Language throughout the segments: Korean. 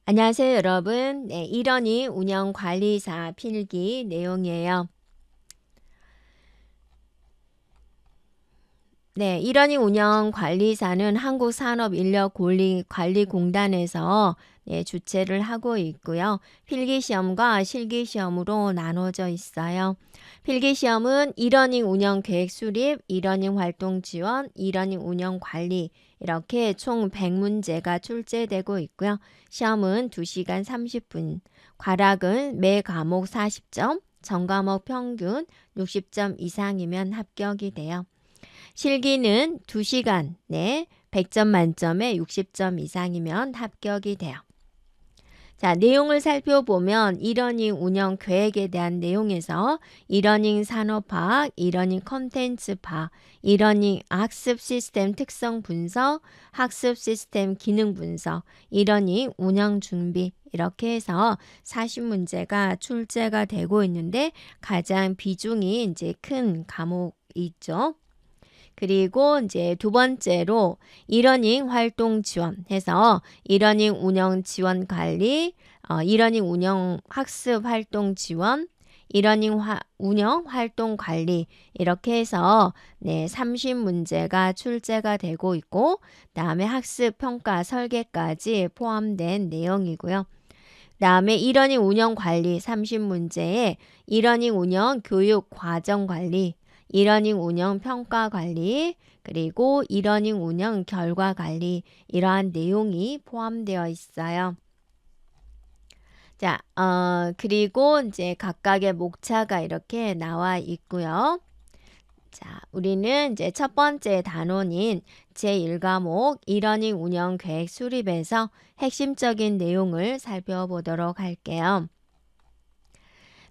안녕하세요, 여러분. 네, 이러니 운영관리사 필기 내용이에요. 네, 이러니 운영관리사는 한국산업인력관리공단에서 주최를 하고 있고요. 필기시험과 실기시험으로 나눠져 있어요. 필기시험은 이러닝 운영계획 수립, 이러닝 활동 지원, 이러닝 운영관리 이렇게 총 100문제가 출제되고 있고요. 시험은 2시간 30분, 과락은 매 과목 40점, 전과목 평균 60점 이상이면 합격이 돼요. 실기는 2시간 내 100점 만점에 60점 이상이면 합격이 돼요. 자, 내용을 살펴보면 이러닝 운영 계획에 대한 내용에서 이러닝 산업 파악, 이러닝 컨텐츠 파악, 이러닝 학습 시스템 특성 분석, 학습 시스템 기능 분석, 이러닝 운영 준비 이렇게 해서 40문제가 출제가 되고 있는데 가장 비중이 이제 큰 과목이죠. 그리고 이제 두 번째로 이러닝 활동 지원해서 이러닝 운영 지원 관리, 이러닝 운영 학습 활동 지원, 이러닝 운영 활동 관리 이렇게 해서 30문제가 출제가 되고 있고 그다음에 학습 평가 설계까지 포함된 내용이고요. 그다음에 이러닝 운영 관리 30문제에 이러닝 운영 교육 과정 관리, 이러닝 운영 평가 관리, 그리고 이러닝 운영 결과 관리 이러한 내용이 포함되어 있어요. 자, 그리고 이제 각각의 목차가 이렇게 나와 있고요. 자, 우리는 이제 첫 번째 단원인 제1과목 이러닝 운영 계획 수립에서 핵심적인 내용을 살펴보도록 할게요.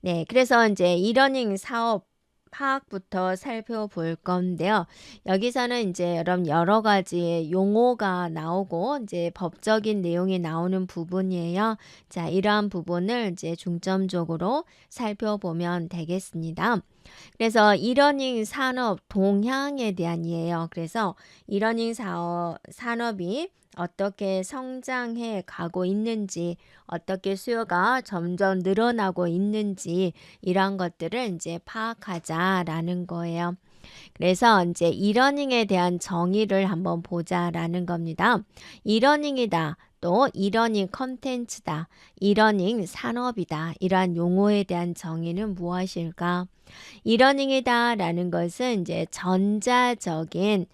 네, 그래서 이제 이러닝 사업 파악부터 살펴볼 건데요. 여기서는 이제 여러 가지 용어가 나오고 이제 법적인 내용이 나오는 부분이에요. 자, 이러한 부분을 이제 중점적으로 살펴보면 되겠습니다. 그래서 이러닝 산업 동향에 대한이에요. 그래서 이러닝 산업이 어떻게 성장해 가고 있는지, 어떻게 수요가 점점 늘어나고 있는지 이런 것들을 이제 파악하자라는 거예요. 그래서 이제 이러닝에 대한 정의를 한번 보자라는 겁니다. 이러닝이다. 또 이러닝 컨텐츠다. 이러닝 산업이다. 이러한 용어에 대한 정의는 무엇일까? 이러닝이다 라는 것은 이제 전자적인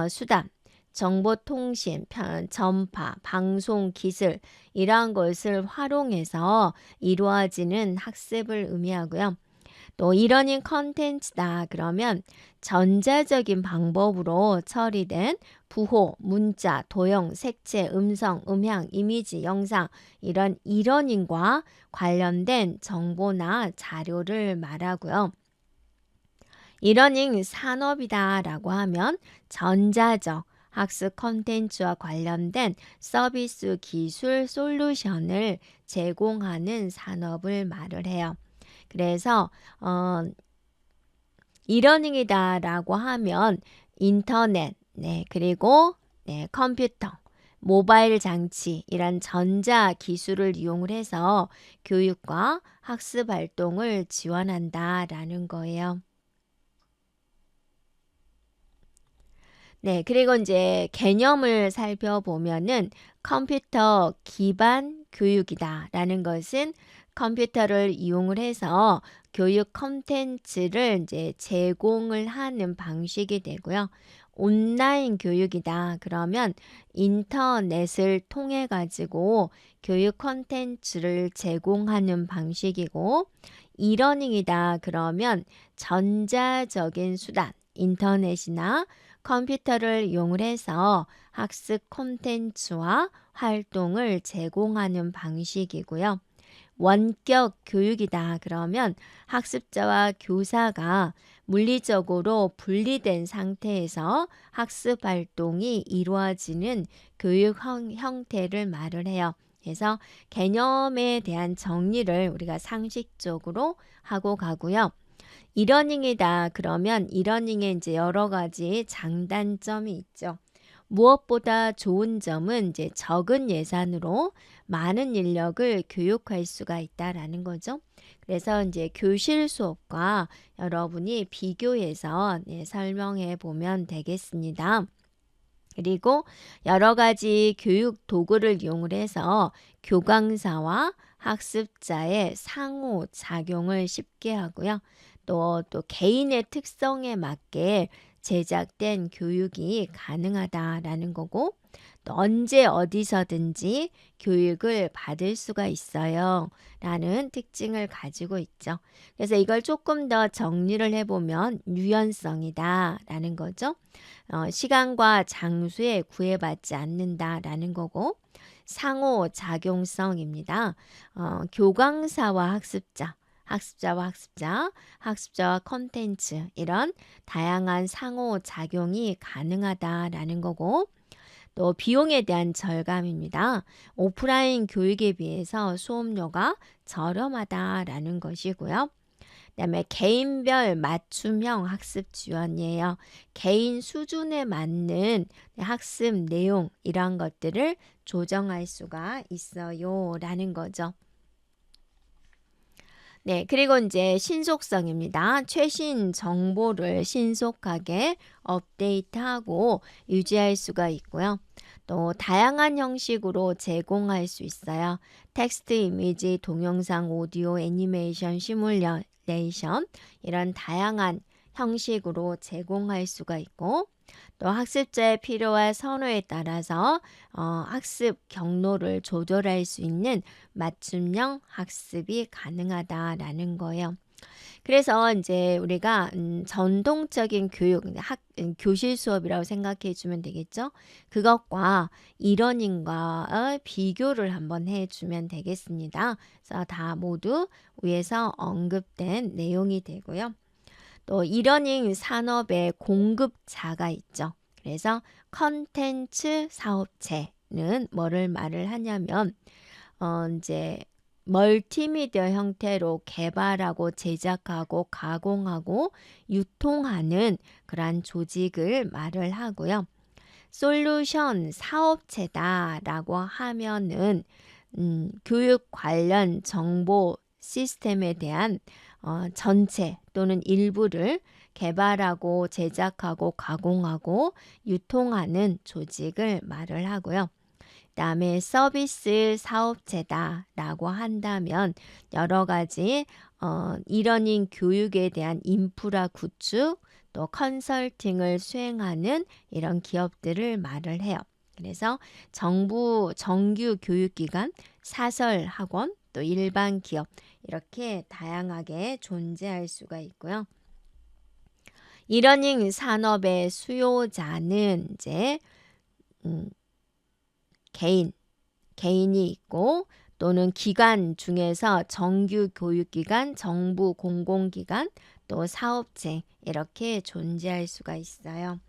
수단, 정보통신, 전파, 방송 기술 이러한 것을 활용해서 이루어지는 학습을 의미하고요. 또 이러닝 컨텐츠다 그러면 전자적인 방법으로 처리된 부호, 문자, 도형, 색채, 음성, 음향, 이미지, 영상 이런 이러닝과 관련된 정보나 자료를 말하고요. 이러닝 산업이다라고 하면 전자적 학습 컨텐츠와 관련된 서비스 기술 솔루션을 제공하는 산업을 말을 해요. 그래서 이러닝이다라고 하면 인터넷, 그리고 컴퓨터, 모바일 장치 이런 전자 기술을 이용을 해서 교육과 학습 활동을 지원한다라는 거예요. 네, 그리고 이제 개념을 살펴보면은 컴퓨터 기반 교육이다라는 것은 컴퓨터를 이용을 해서 교육 콘텐츠를 이제 제공을 하는 방식이 되고요. 온라인 교육이다. 그러면 인터넷을 통해 가지고 교육 콘텐츠를 제공하는 방식이고 이러닝이다. 그러면 전자적인 수단, 인터넷이나 컴퓨터를 이용을 해서 학습 콘텐츠와 활동을 제공하는 방식이고요. 원격 교육이다. 그러면 학습자와 교사가 물리적으로 분리된 상태에서 학습 활동이 이루어지는 교육 형태를 말을 해요. 그래서 개념에 대한 정리를 우리가 상식적으로 하고 가고요. 이러닝이다. 그러면 이러닝에 이제 여러 가지 장단점이 있죠. 무엇보다 좋은 점은 이제 적은 예산으로 많은 인력을 교육할 수가 있다라는 거죠. 그래서 이제 교실 수업과 여러분이 비교해서 설명해 보면 되겠습니다. 그리고 여러 가지 교육 도구를 이용을 해서 교강사와 학습자의 상호 작용을 쉽게 하고요. 또 개인의 특성에 맞게 제작된 교육이 가능하다라는 거고, 또 언제 어디서든지 교육을 받을 수가 있어요. 라는 특징을 가지고 있죠. 그래서 이걸 조금 더 정리를 해보면 유연성이다 라는 거죠. 시간과 장소에 구애받지 않는다라는 거고, 상호작용성입니다. 교강사와 학습자, 학습자와 학습자, 학습자와 컨텐츠 이런 다양한 상호작용이 가능하다라는 거고, 또 비용에 대한 절감입니다. 오프라인 교육에 비해서 수업료가 저렴하다라는 것이고요. 그다음에 개인별 맞춤형 학습 지원이에요. 개인 수준에 맞는 학습 내용 이런 것들을 조정할 수가 있어요라는 거죠. 네, 그리고 이제 신속성입니다. 최신 정보를 신속하게 업데이트하고 유지할 수가 있고요. 또 다양한 형식으로 제공할 수 있어요. 텍스트, 이미지, 동영상, 오디오, 애니메이션, 시뮬레이션 이런 다양한 형식으로 제공할 수가 있고, 또 학습자의 필요와 선호에 따라서 학습 경로를 조절할 수 있는 맞춤형 학습이 가능하다라는 거예요. 그래서 이제 우리가 전통적인 교육, 교실 수업이라고 생각해 주면 되겠죠. 그것과 이러닝과 비교를 한번 해주면 되겠습니다. 그래서 다 모두 위에서 언급된 내용이 되고요. 또 이러닝 산업의 공급자가 있죠. 그래서 컨텐츠 사업체는 뭐를 말을 하냐면 이제 멀티미디어 형태로 개발하고 제작하고 가공하고 유통하는 그러한 조직을 말을 하고요. 솔루션 사업체다라고 하면은 교육 관련 정보 시스템에 대한 전체 또는 일부를 개발하고 제작하고 가공하고 유통하는 조직을 말을 하고요. 그다음에 서비스 사업체다라고 한다면 여러 가지 이러닝 교육에 대한 인프라 구축 또 컨설팅을 수행하는 이런 기업들을 말을 해요. 그래서 정부 정규 교육기관, 사설 학원, 또 일반 기업 이렇게 다양하게 존재할 수가 있고요. 이러닝 산업의 수요자는 이제 개인이 있고, 또는 기관 중에서 정규 교육기관, 정부 공공기관, 또 사업체 이렇게 존재할 수가 있어요.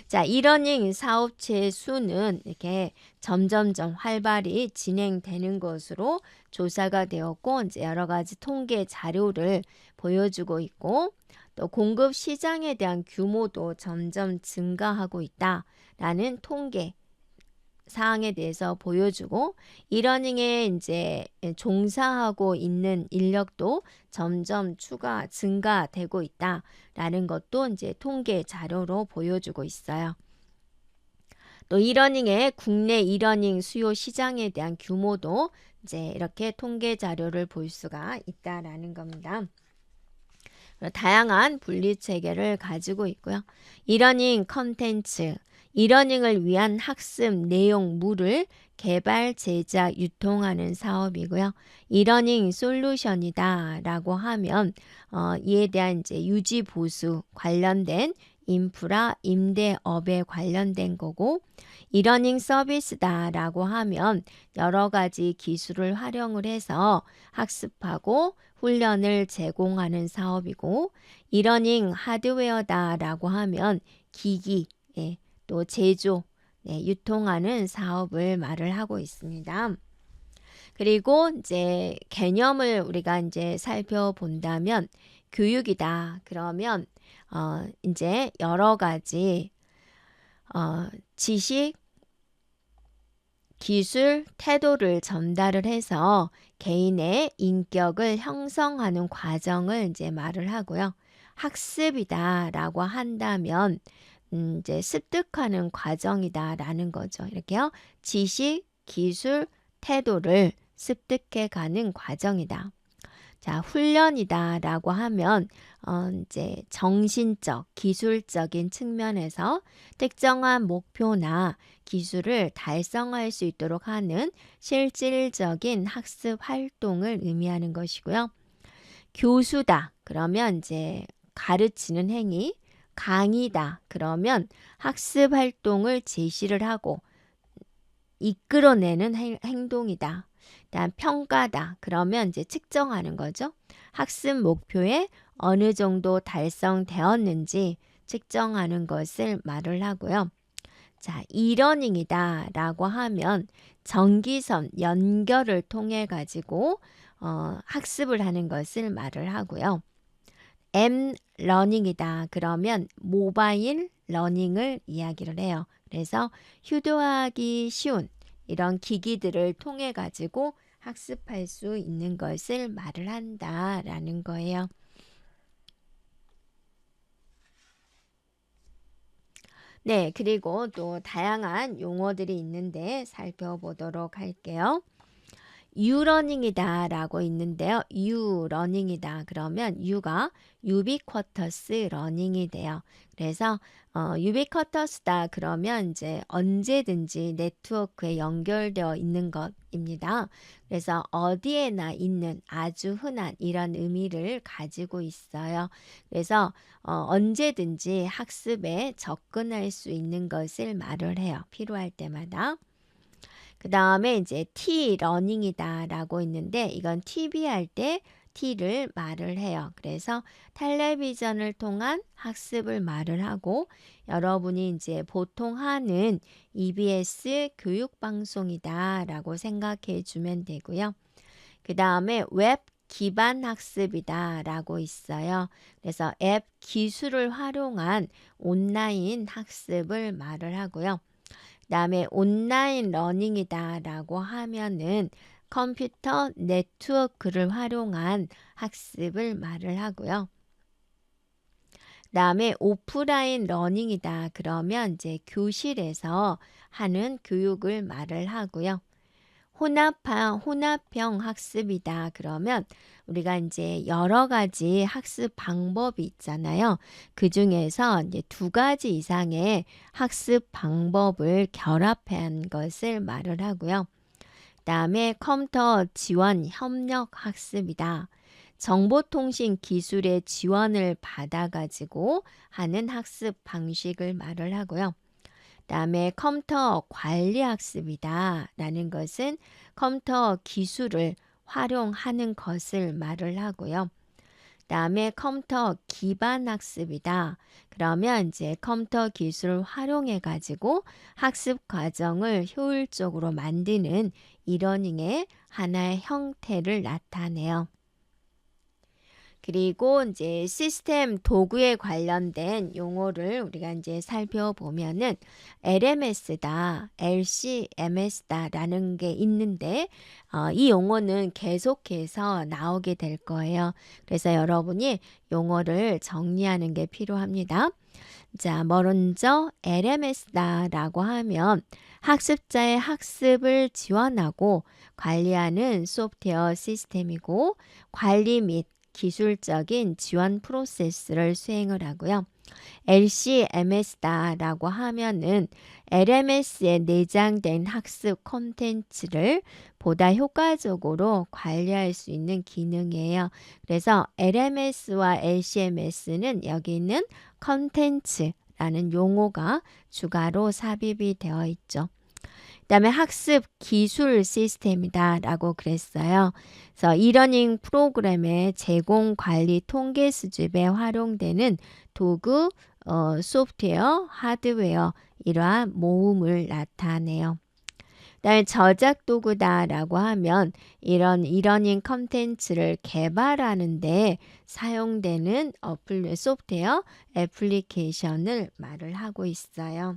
자, 이러닝 사업체 수는 이렇게 점점점 활발히 진행되는 것으로 조사가 되었고, 이제 여러 가지 통계 자료를 보여주고 있고, 또 공급 시장에 대한 규모도 점점 증가하고 있다라는 통계 사항에 대해서 보여주고, 이러닝에 이제 종사하고 있는 인력도 점점 증가되고 있다라는 것도 이제 통계 자료로 보여주고 있어요. 또 이러닝의 국내 이러닝 수요 시장에 대한 규모도 이제 이렇게 통계 자료를 볼 수가 있다라는 겁니다. 다양한 분리 체계를 가지고 있고요. 이러닝 컨텐츠, 이러닝을 위한 학습 내용물을 개발, 제작, 유통하는 사업이고요. 이러닝 솔루션이다 라고 하면 이에 대한 이제 유지 보수 관련된 인프라, 임대업에 관련된 거고, 이러닝 서비스다 라고 하면 여러 가지 기술을 활용을 해서 학습하고 훈련을 제공하는 사업이고, 이러닝 하드웨어다 라고 하면 기기, 또 제조, 유통하는 사업을 말을 하고 있습니다. 그리고 이제 개념을 우리가 이제 살펴본다면 교육이다. 그러면 이제 여러 가지 지식, 기술, 태도를 전달을 해서 개인의 인격을 형성하는 과정을 이제 말을 하고요. 학습이다라고 한다면 이제 습득하는 과정이다라는 거죠. 이렇게요. 지식, 기술, 태도를 습득해 가는 과정이다. 자, 훈련이다라고 하면 이제 정신적, 기술적인 측면에서 특정한 목표나 기술을 달성할 수 있도록 하는 실질적인 학습 활동을 의미하는 것이고요. 교수다. 그러면 이제 가르치는 행위, 강의다. 그러면 학습 활동을 제시를 하고 이끌어내는 행동이다. 다음 평가다. 그러면 이제 측정하는 거죠. 학습 목표에 어느 정도 달성되었는지 측정하는 것을 말을 하고요. 자, 이러닝이다 라고 하면 전기선 연결을 통해 가지고 학습을 하는 것을 말을 하고요. M 러닝이다. 그러면 모바일 러닝을 이야기를 해요. 그래서 휴대하기 쉬운 이런 기기들을 통해 가지고 학습할 수 있는 것을 말을 한다라는 거예요. 네, 그리고 또 다양한 용어들이 있는데 살펴보도록 할게요. 유러닝이다 라고 있는데요. 유러닝이다 그러면 유가 유비쿼터스 러닝이 돼요. 그래서 유비쿼터스다 그러면 이제 언제든지 네트워크에 연결되어 있는 것입니다. 그래서 어디에나 있는 아주 흔한 이런 의미를 가지고 있어요. 그래서 언제든지 학습에 접근할 수 있는 것을 말을 해요. 필요할 때마다. 그 다음에 이제 T-러닝이다 라고 있는데 이건 TV 할 때 T를 말을 해요. 그래서 텔레비전을 통한 학습을 말을 하고 여러분이 이제 보통 하는 EBS 교육방송이다 라고 생각해 주면 되고요. 그 다음에 웹 기반 학습이다 라고 있어요. 그래서 앱 기술을 활용한 온라인 학습을 말을 하고요. 그다음에 온라인 러닝이다 라고 하면은 컴퓨터 네트워크를 활용한 학습을 말을 하고요. 그다음에 오프라인 러닝이다 그러면 이제 교실에서 하는 교육을 말을 하고요. 혼합형 학습이다 그러면 우리가 이제 여러 가지 학습 방법이 있잖아요. 그 중에서 이제 2가지 이상의 학습 방법을 결합한 것을 말을 하고요. 그다음에 컴퓨터 지원 협력 학습이다. 정보통신 기술의 지원을 받아가지고 하는 학습 방식을 말을 하고요. 그다음에 컴퓨터 관리 학습이다 라는 것은 컴퓨터 기술을 활용하는 것을 말을 하고요. 그다음에 컴퓨터 기반 학습이다. 그러면 이제 컴퓨터 기술을 활용해 가지고 학습 과정을 효율적으로 만드는 이러닝의 하나의 형태를 나타내요. 그리고 이제 시스템 도구에 관련된 용어를 우리가 이제 살펴보면은 LMS다, LCMS다라는 게 있는데 이 용어는 계속해서 나오게 될 거예요. 그래서 여러분이 용어를 정리하는 게 필요합니다. 자, 먼저 LMS다라고 하면 학습자의 학습을 지원하고 관리하는 소프트웨어 시스템이고 관리 및 기술적인 지원 프로세스를 수행을 하고요. LCMS다라고 하면은 LMS에 내장된 학습 콘텐츠를 보다 효과적으로 관리할 수 있는 기능이에요. 그래서 LMS와 LCMS는 여기 있는 콘텐츠라는 용어가 추가로 삽입이 되어 있죠. 그다음에 학습 기술 시스템이다 라고 그랬어요. 그래서 이러닝 프로그램의 제공 관리 통계 수집에 활용되는 도구, 소프트웨어, 하드웨어 이러한 모음을 나타내요. 그다음에 저작 도구다 라고 하면 이런 이러닝 컨텐츠를 개발하는데 사용되는 소프트웨어, 애플리케이션을 말을 하고 있어요.